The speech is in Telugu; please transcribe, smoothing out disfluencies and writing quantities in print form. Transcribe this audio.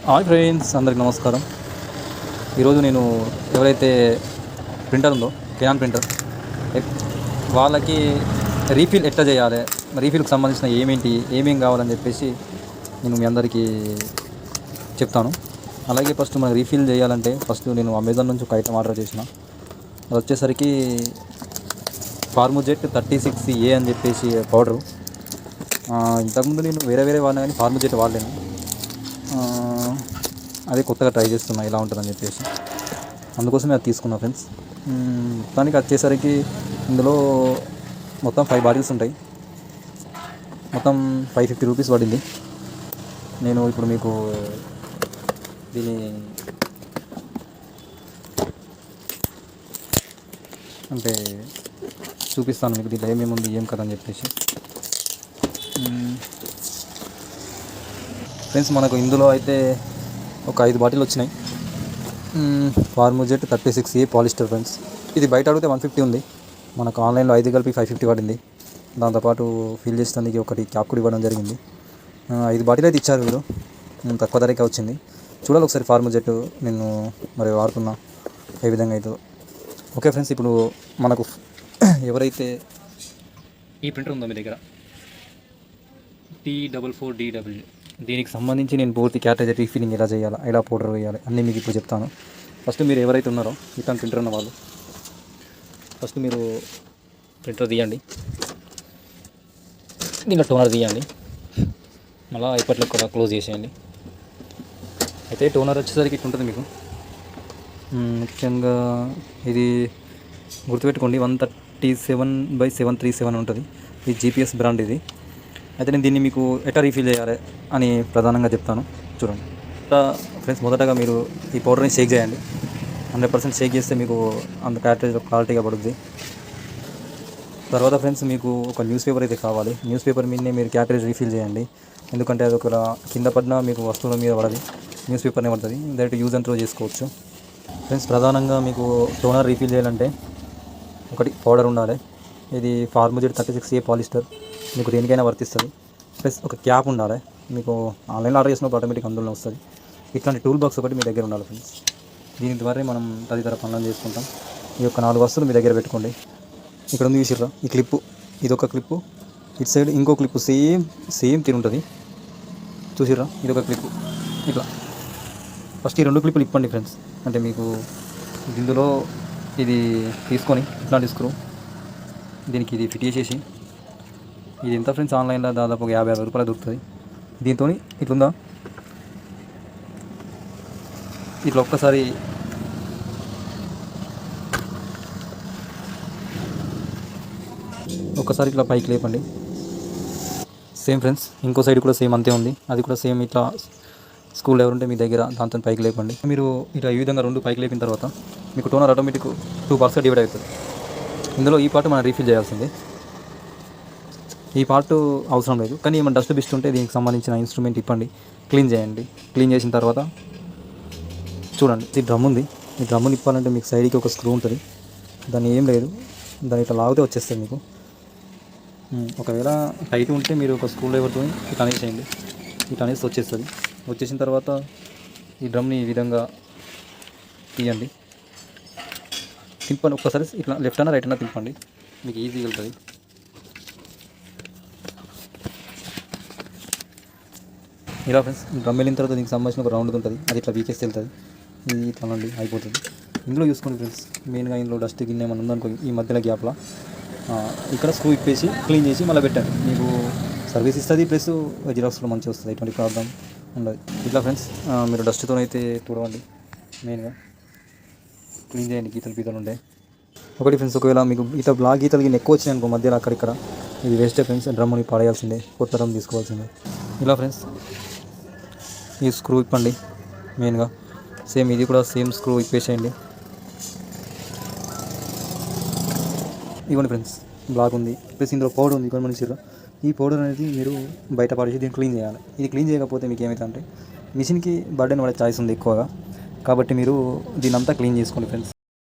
హాయ్ ఫ్రెండ్స్, అందరికి నమస్కారం. ఈరోజు నేను ఎవరైతే ప్రింటర్ ఉందో కెనాన్ ప్రింటర్ వాళ్ళకి రీఫిల్ ఎట్లా చేయాలి, రీఫిల్కి సంబంధించిన ఏమేం కావాలని చెప్పేసి నేను మీ అందరికీ చెప్తాను. అలాగే ఫస్ట్ మనం రీఫిల్ చేయాలంటే ఫస్ట్ నేను అమెజాన్ నుంచి ఒక ఐటమ్ ఆర్డర్ చేసిన. అది వచ్చేసరికి ఫార్ముజెట్ 36A అని చెప్పేసి పౌడరు. ఇంతకుముందు నేను వేరే వాడినా కానీ ఫార్ముజెట్ వాడలేను. అదే కొత్తగా ట్రై చేస్తున్నా ఎలా ఉంటుందని చెప్పేసి, అందుకోసమే అది తీసుకున్నా ఫ్రెండ్స్. మొత్తానికి వచ్చేసరికి ఇందులో మొత్తం 5 బాటిల్స్ ఉంటాయి. మొత్తం 550 రూపీస్ పడింది. నేను ఇప్పుడు మీకు దీని అంటే చూపిస్తాను మీకు దీంట్లో ఏమేమి ఉంది ఏం కదా అని చెప్పేసి. ఫ్రెండ్స్, మనకు ఇందులో అయితే ఒక 5 బాటిల్ వచ్చినాయి. ఫార్ముజెట్ 36A పాలిస్టర్ ఫ్రెండ్స్. ఇది బయట అడిగితే 150 ఉంది, మనకు ఆన్లైన్లో 5 కలిపి 550 పడింది. దాంతోపాటు ఫిల్ చేసేందుకు ఒకటి క్యాప్ కూడా ఇవ్వడం జరిగింది. 5 బాటిల్ అయితే ఇచ్చారు వీరు, తక్కువ ధరకే వచ్చింది. చూడాలి ఒకసారి ఫార్ముజెట్ నేను మరి వాడుతున్నా ఏ విధంగా అవుతుందో. ఓకే ఫ్రెండ్స్, ఇప్పుడు మనకు ఎవరైతే ఈ ప్రింటర్ ఉందో మీ దగ్గర T44DW, దీనికి సంబంధించి నేను పూర్తి క్యాటరేజ్ రీఫిలింగ్ ఎలా చేయాలి, ఎలా పౌడర్ వేయాలి అన్నీ మీకు ఇప్పుడు చెప్తాను. ఫస్ట్ మీరు ఎవరైతే ఉన్నారో ఇట్లాంటి ప్రింటర్ ఉన్న వాళ్ళు ఫస్ట్ మీరు ప్రింటర్ తీయండి, దీంట్లో టోనర్ తీయండి, మళ్ళీ ఇప్పట్లో కూడా క్లోజ్ చేసేయండి. అయితే టోనర్ వచ్చేసరికి ఇట్లా ఉంటుంది మీకు. ముఖ్యంగా ఇది గుర్తుపెట్టుకోండి, 137/737 ఉంటుంది. ఇది GPS బ్రాండ్ ఇది. అయితే నేను దీన్ని మీకు ఎట్లా రీఫిల్ చేయాలి అని ప్రధానంగా చెప్తాను. చూడండి ఫ్రెండ్స్, మొదటగా మీరు ఈ పౌడర్ని షేక్ చేయండి. 100% షేక్ చేస్తే మీకు అంత క్యాటరేజ్ క్వాలిటీగా పడుతుంది. తర్వాత ఫ్రెండ్స్, మీకు ఒక న్యూస్ పేపర్ అయితే కావాలి. న్యూస్ పేపర్ మీదనే మీరు క్యాటరేజ్ రీఫిల్ చేయండి. ఎందుకంటే అది ఒక కింద పడినా మీకు వస్తువుల మీద పడది, న్యూస్ పేపర్నే పడుతుంది. డైరెక్ట్ యూజ్ అండ్ త్రో చేసుకోవచ్చు. ఫ్రెండ్స్, ప్రధానంగా మీకు టోనర్ రీఫిల్ చేయాలంటే ఒకటి పౌడర్ ఉండాలి. ఇది ఫార్ముజెట్ 36A పాలిస్టర్, మీకు దేనికైనా వర్తిస్తుంది. ప్లస్ ఒక క్యాప్ ఉండాలి. మీకు ఆన్లైన్లో ఆర్డర్ చేసినప్పుడు ఆటోమేటిక్ అందులో వస్తుంది. ఇట్లాంటి టూల్ బాక్స్ ఒకటి మీ దగ్గర ఉండాలి ఫ్రెండ్స్. దీని ద్వారా మనం తదితర పనులను చేసుకుంటాం. ఈ యొక్క 4 వస్తువులు మీ దగ్గర పెట్టుకోండి. ఇక్కడ ఉంది చూసిర్రా ఈ క్లిప్పు, ఇదొక క్లిప్పు, ఇటు సైడ్ ఇంకో క్లిప్పు సేమ్ తిరుగుతుంది చూసిర్రా, ఇదొక క్లిప్పు. ఇట్లా ఫస్ట్ ఈ 2 క్లిప్పులు ఇప్పండి ఫ్రెండ్స్. అంటే మీకు ఇందులో ఇది తీసుకొని ఇట్లాంటి స్క్రూ దీనికి ఇది ఫిట్ చేసేసి, ఇది ఎంత ఫ్రెండ్స్ ఆన్లైన్లో దాదాపు 50 రూపాయలు దొరుకుతుంది. దీంతో ఇట్లుందా, ఇట్లా ఒక్కసారి ఇట్లా పైకి లేపండి. సేమ్ ఫ్రెండ్స్, ఇంకో సైడ్ కూడా సేమ్ అంతే ఉంది. అది కూడా సేమ్ ఇట్లా స్కూల్ ఎవరుంటే మీ దగ్గర దాంతో పైకి లేపండి. మీరు ఇట్లా ఈ విధంగా 2 పైకి లేపిన తర్వాత మీకు టోనర్ ఆటోమేటిక్ 2% డివైడ్ అవుతుంది. ఇందులో ఈ పార్ట్ మనం రీఫిల్ చేయాల్సింది. ఈ పార్ట్ అవసరం లేదు, కానీ ఏమైనా డస్ట్ బిస్ట్ ఉంటే దీనికి సంబంధించిన ఇన్స్ట్రుమెంట్ ఇప్పండి, క్లీన్ చేయండి. క్లీన్ చేసిన తర్వాత చూడండి, ఈ డ్రమ్ ఉంది. ఈ డ్రమ్ని ఇప్పాలంటే మీకు సైడ్కి ఒక స్క్రూ ఉంటుంది. దాన్ని ఏం లేదు, దాన్ని ఇట్లా లాగితే వచ్చేస్తుంది మీకు. ఒకవేళ టైట్ ఉంటే మీరు ఒక స్క్రూ డ్రైవర్తో ఇట్లా అనేసేయండి, ఇట్లా అనేసి వచ్చేస్తుంది. వచ్చేసిన తర్వాత ఈ డ్రమ్ని ఈ విధంగా తీయండి, తిప్పండి. ఒక్కసారి ఇట్లా లెఫ్ట్ అయినా రైట్ అయినా తిప్పండి, మీకు ఈజీగా వెళ్తుంది. ఇలా ఫ్రెండ్స్, డ్రమ్ వెళ్ళిన తర్వాత దీనికి సంబంధించిన ఒక రౌండ్ ఉంటుంది, అది ఇట్లా వీకేస్తే వెళ్తుంది. ఇది ఇట్లా నుండి అయిపోతుంది. ఇందులో చూసుకోండి ఫ్రెండ్స్, మెయిన్గా ఇందులో డస్ట్ గిన్నె ఏమైనా ఉందనుకో ఈ మధ్యలో గ్యాప్లో ఇక్కడ స్క్రూ ఇప్పేసి క్లీన్ చేసి మళ్ళీ పెట్టండి. మీకు సర్వీస్ ఇస్తుంది, ప్లస్ జిరాక్స్లో మంచిగా వస్తుంది, ఎటువంటి ప్రాబ్లం ఉండదు. ఇట్లా ఫ్రెండ్స్, మీరు డస్ట్తో అయితే తుడవండి, మెయిన్గా క్లీన్ చేయండి. గీతలు ఉండే ఒకటి ఫ్రెండ్స్, ఒకవేళ మీకు ఇట్లా బ్లాక్ గీతలు ఎక్కువ వచ్చినాయి అనుకో మధ్యలో అక్కడిక్కడ, ఇది వేస్టే ఫ్రెండ్స్. డ్రమ్ని పడేయాల్సిందే, కొత్త డ్రమ్ తీసుకోవాల్సిందే. ఇలా ఫ్రెండ్స్, ఈ స్క్రూ ఇప్పండి మెయిన్గా. సేమ్ ఇది కూడా సేమ్ స్క్రూ ఇప్పేసేయండి. ఇవ్వండి ఫ్రెండ్స్, బ్లాక్ ఉంది, ప్లస్ ఇందులో పౌడర్ ఉంది గమనించారా. ఈ పౌడర్ అనేది మీరు బయట పడేసి దీన్ని క్లీన్ చేయాలి. ఇది క్లీన్ చేయకపోతే మీకు ఏమవుతుందంటే మిషన్కి బర్డెన్ పడే ఛాయిస్ ఉంది ఎక్కువగా, కాబట్టి మీరు దీన్ని అంతా క్లీన్ చేసుకోండి ఫ్రెండ్స్.